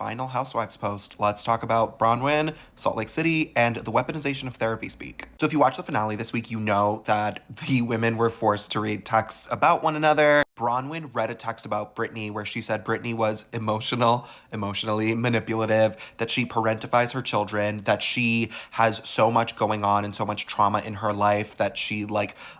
final Housewives post. Let's talk about Bronwyn, Salt Lake City, and the weaponization of therapy speak. So if you watch the finale this week, you know that the women were forced to read texts about one another. Bronwyn read a text about Brittani where she said Brittani was emotionally manipulative, that she parentifies her children, that she has so much going on and so much trauma in her life that she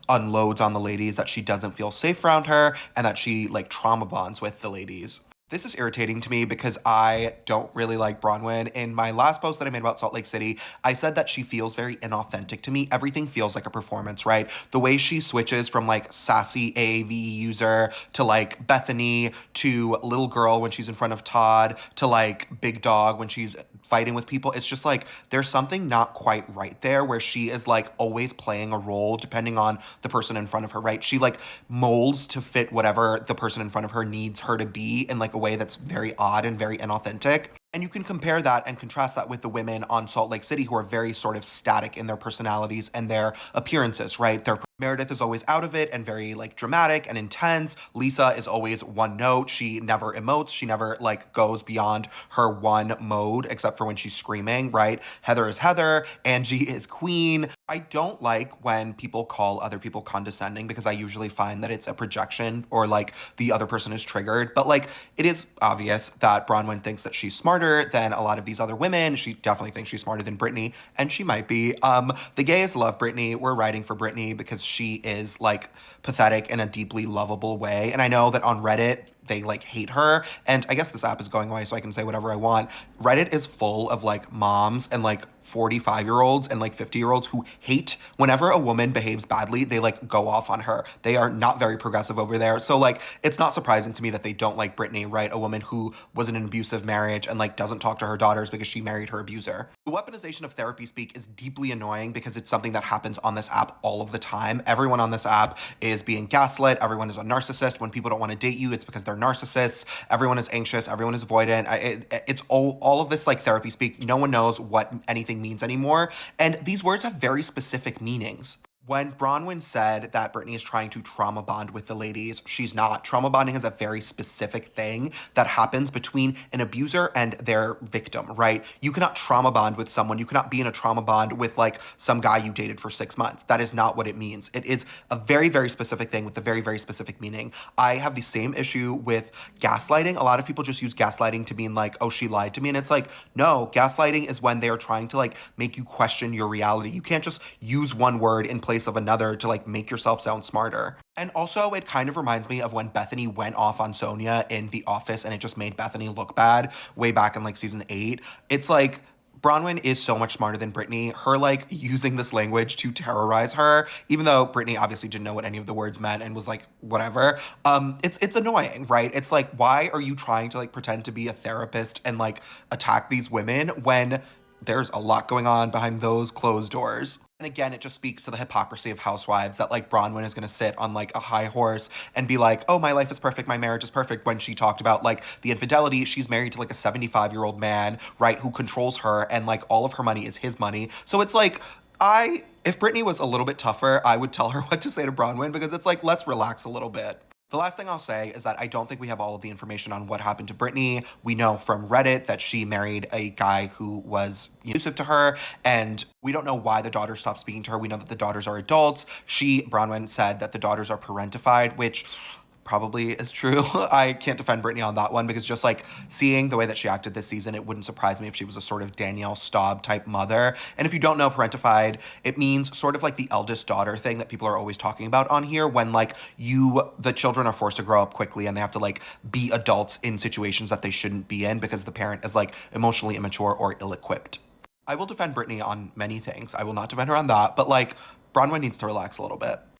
unloads on the ladies, that she doesn't feel safe around her, and that she trauma bonds with the ladies. This is irritating to me because I don't really like Bronwyn. In my last post that I made about Salt Lake City, I said that she feels very inauthentic to me. Everything feels like a performance, right? The way she switches from sassy AAV user to Bethany to little girl when she's in front of Todd to big dog when she's fighting with people. It's just there's something not quite right there where she is always playing a role depending on the person in front of her, right? She molds to fit whatever the person in front of her needs her to be in a way that's very odd and very inauthentic. And you can compare that and contrast that with the women on Salt Lake City who are very sort of static in their personalities and their appearances, right? Meredith is always out of it and very dramatic and intense. Lisa is always one note. She never emotes. She never goes beyond her one mode except for when she's screaming, right? Heather is Heather. Angie is Queen. I don't like when people call other people condescending because I usually find that it's a projection or the other person is triggered. But it is obvious that Bronwyn thinks that she's smarter than a lot of these other women. She definitely thinks she's smarter than Brittani, and she might be. The gays love Brittani. We're writing for Brittani because she is pathetic in a deeply lovable way. And I know that on Reddit, they hate her. And I guess this app is going away so I can say whatever I want. Reddit is full of moms and 45-year-olds and 50-year-olds who hate whenever a woman behaves badly. They go off on her. They are not very progressive over there. So it's not surprising to me that they don't like Brittani, right? A woman who was in an abusive marriage and doesn't talk to her daughters because she married her abuser. The weaponization of therapy speak is deeply annoying because it's something that happens on this app all of the time. Everyone on this app is being gaslit. Everyone is a narcissist. When people don't want to date you, it's because they're narcissists. Everyone is anxious. Everyone is avoidant. It's all of this therapy speak. No one knows what anything means anymore. And these words have very specific meanings. When Bronwyn said that Brittani is trying to trauma bond with the ladies, she's not. Trauma bonding is a very specific thing that happens between an abuser and their victim, right? You cannot trauma bond with someone. You cannot be in a trauma bond with some guy you dated for 6 months. That is not what it means. It is a very, very specific thing with a very, very specific meaning. I have the same issue with gaslighting. A lot of people just use gaslighting to mean oh, she lied to me. And it's no, gaslighting is when they are trying to make you question your reality. You can't just use one word in place of another to make yourself sound smarter. And also it kind of reminds me of when Bethany went off on Sonia in The Office and it just made Bethany look bad way back in season 8. It's Bronwyn is so much smarter than Brittani. Her using this language to terrorize her, even though Brittani obviously didn't know what any of the words meant and was whatever. It's annoying, right? It's why are you trying to pretend to be a therapist and attack these women when there's a lot going on behind those closed doors? And again, it just speaks to the hypocrisy of housewives that Bronwyn is going to sit on a high horse and be oh, my life is perfect, my marriage is perfect, when she talked about the infidelity. She's married to a 75-year-old man, right, who controls her, and all of her money is his money. So it's if Brittani was a little bit tougher, I would tell her what to say to Bronwyn, because it's let's relax a little bit. The last thing I'll say is that I don't think we have all of the information on what happened to Brittani. We know from Reddit that she married a guy who was abusive to her, and we don't know why the daughters stopped speaking to her. We know that the daughters are adults. Bronwyn, said that the daughters are parentified, which probably is true. I can't defend Brittani on that one because just seeing the way that she acted this season, it wouldn't surprise me if she was a sort of Danielle Staub type mother. And if you don't know parentified, it means sort of the eldest daughter thing that people are always talking about on here, when the children are forced to grow up quickly and they have to be adults in situations that they shouldn't be in because the parent is emotionally immature or ill-equipped. I will defend Brittani on many things. I will not defend her on that, but Bronwyn needs to relax a little bit.